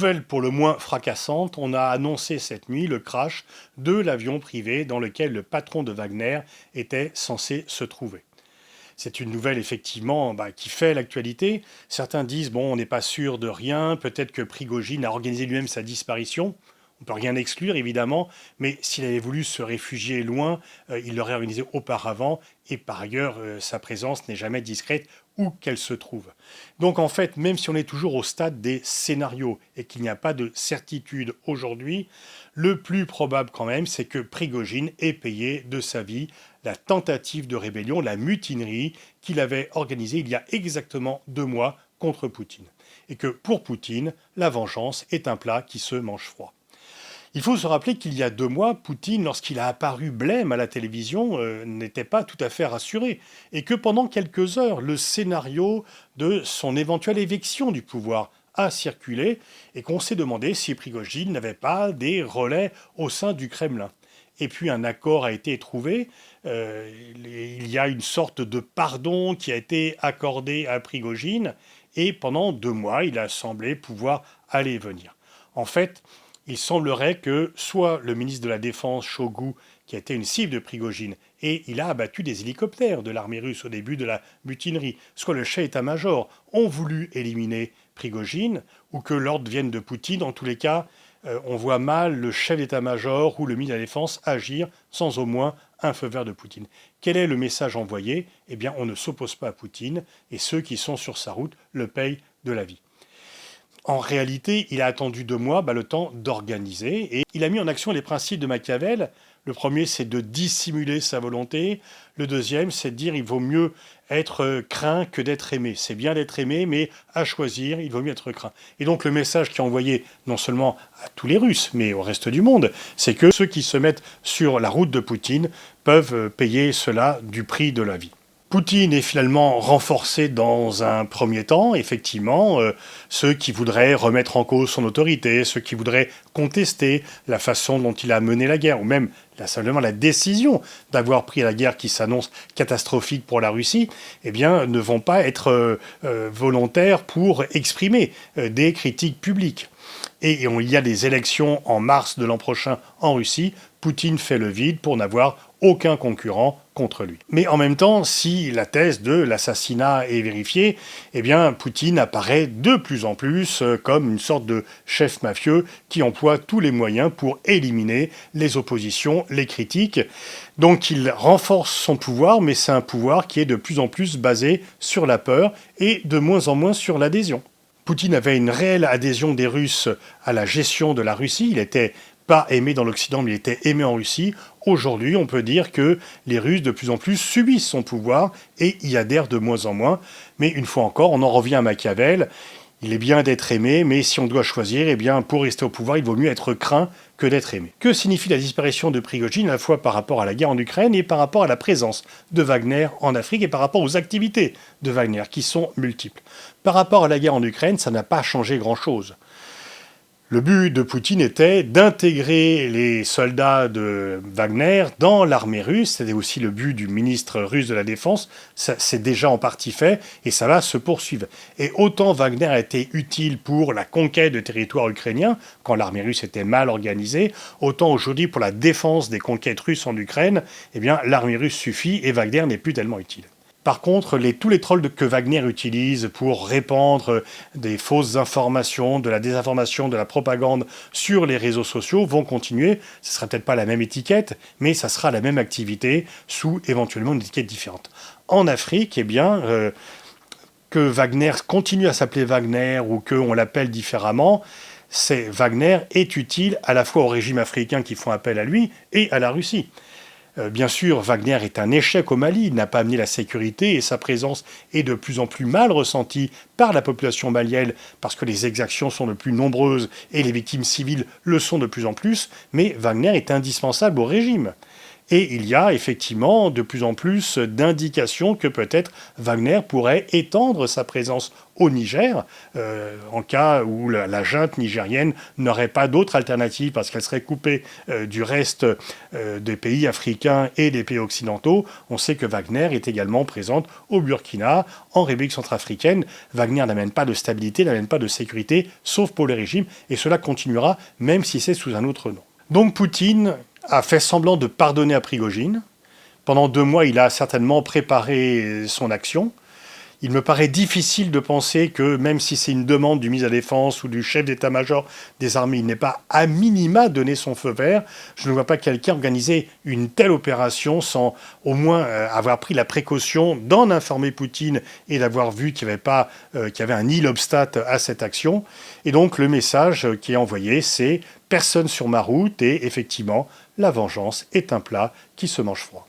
Nouvelle pour le moins fracassante, on a annoncé cette nuit le crash de l'avion privé dans lequel le patron de Wagner était censé se trouver. C'est une nouvelle effectivement qui fait l'actualité. Certains disent bon, on n'est pas sûr de rien, peut-être que Prigojine a organisé lui-même sa disparition. On ne peut rien exclure évidemment, mais s'il avait voulu se réfugier loin, il l'aurait organisé auparavant et par ailleurs sa présence n'est jamais discrète où qu'elle se trouve. Donc en fait, même si on est toujours au stade des scénarios et qu'il n'y a pas de certitude aujourd'hui, le plus probable quand même, c'est que Prigojine ait payé de sa vie la tentative de rébellion, la mutinerie qu'il avait organisée il y a exactement 2 mois contre Poutine. Et que pour Poutine, la vengeance est un plat qui se mange froid. Il faut se rappeler qu'il y a 2 mois, Poutine, lorsqu'il a apparu blême à la télévision, n'était pas tout à fait rassuré. Et que pendant quelques heures, le scénario de son éventuelle éviction du pouvoir a circulé et qu'on s'est demandé si Prigojine n'avait pas des relais au sein du Kremlin. Et puis un accord a été trouvé. Il y a une sorte de pardon qui a été accordé à Prigojine. Et pendant 2 mois, il a semblé pouvoir aller et venir. En fait, il semblerait que soit le ministre de la Défense, Shoigu, qui a été une cible de Prigojine, et il a abattu des hélicoptères de l'armée russe au début de la mutinerie, soit le chef d'état-major ont voulu éliminer Prigojine, ou que l'ordre vienne de Poutine. En tous les cas, on voit mal le chef d'état-major ou le ministre de la Défense agir sans au moins un feu vert de Poutine. Quel est le message envoyé ? Eh bien, on ne s'oppose pas à Poutine, et ceux qui sont sur sa route le payent de la vie. En réalité, il a attendu 2 mois le temps d'organiser et il a mis en action les principes de Machiavel. Le premier, c'est de dissimuler sa volonté. Le deuxième, c'est de dire qu'il vaut mieux être craint que d'être aimé. C'est bien d'être aimé, mais à choisir, il vaut mieux être craint. Et donc le message qui est envoyé non seulement à tous les Russes, mais au reste du monde, c'est que ceux qui se mettent sur la route de Poutine peuvent payer cela du prix de la vie. Poutine est finalement renforcé dans un premier temps, effectivement, ceux qui voudraient remettre en cause son autorité, ceux qui voudraient contester la façon dont il a mené la guerre, ou même simplement la décision d'avoir pris la guerre qui s'annonce catastrophique pour la Russie, eh bien, ne vont pas être volontaires pour exprimer des critiques publiques. Et il y a des élections en mars de l'an prochain en Russie. Poutine fait le vide pour n'avoir aucun concurrent contre lui. Mais en même temps, si la thèse de l'assassinat est vérifiée, eh bien, Poutine apparaît de plus en plus comme une sorte de chef mafieux qui emploie tous les moyens pour éliminer les oppositions, les critiques. Donc il renforce son pouvoir, mais c'est un pouvoir qui est de plus en plus basé sur la peur et de moins en moins sur l'adhésion. Poutine avait une réelle adhésion des Russes à la gestion de la Russie. Il était pas aimé dans l'Occident, mais il était aimé en Russie. Aujourd'hui, on peut dire que les Russes, de plus en plus, subissent son pouvoir et y adhèrent de moins en moins. Mais une fois encore, on en revient à Machiavel. Il est bien d'être aimé, mais si on doit choisir, eh bien, pour rester au pouvoir, il vaut mieux être craint que d'être aimé. Que signifie la disparition de Prigojine, à la fois par rapport à la guerre en Ukraine et par rapport à la présence de Wagner en Afrique et par rapport aux activités de Wagner, qui sont multiples. Par rapport à la guerre en Ukraine, ça n'a pas changé grand-chose. Le but de Poutine était d'intégrer les soldats de Wagner dans l'armée russe. C'était aussi le but du ministre russe de la Défense. C'est déjà en partie fait et ça va se poursuivre. Et autant Wagner a été utile pour la conquête de territoires ukrainiens, quand l'armée russe était mal organisée, autant aujourd'hui pour la défense des conquêtes russes en Ukraine, eh bien l'armée russe suffit et Wagner n'est plus tellement utile. Par contre, tous les trolls que Wagner utilise pour répandre des fausses informations, de la désinformation, de la propagande sur les réseaux sociaux vont continuer. Ce ne sera peut-être pas la même étiquette, mais ça sera la même activité sous éventuellement une étiquette différente. En Afrique, eh bien, que Wagner continue à s'appeler Wagner ou qu'on l'appelle différemment, Wagner est utile à la fois aux régimes africains qui font appel à lui et à la Russie. Bien sûr, Wagner est un échec au Mali, il n'a pas amené la sécurité et sa présence est de plus en plus mal ressentie par la population malienne parce que les exactions sont de plus nombreuses et les victimes civiles le sont de plus en plus, mais Wagner est indispensable au régime. Et il y a effectivement de plus en plus d'indications que peut-être Wagner pourrait étendre sa présence au Niger, en cas où la junte nigérienne n'aurait pas d'autre alternative parce qu'elle serait coupée du reste des pays africains et des pays occidentaux. On sait que Wagner est également présente au Burkina, en République centrafricaine. Wagner n'amène pas de stabilité, n'amène pas de sécurité, sauf pour le régime, et cela continuera même si c'est sous un autre nom. Donc Poutine a fait semblant de pardonner à Prigojine. Pendant 2 mois, il a certainement préparé son action. Il me paraît difficile de penser que, même si c'est une demande du ministre de la Défense ou du chef d'état-major des armées, il n'ait pas à minima donné son feu vert. Je ne vois pas quelqu'un organiser une telle opération sans au moins avoir pris la précaution d'en informer Poutine et d'avoir vu qu'il y avait un nihil obstat à cette action. Et donc le message qui est envoyé, c'est « personne sur ma route » et effectivement, la vengeance est un plat qui se mange froid.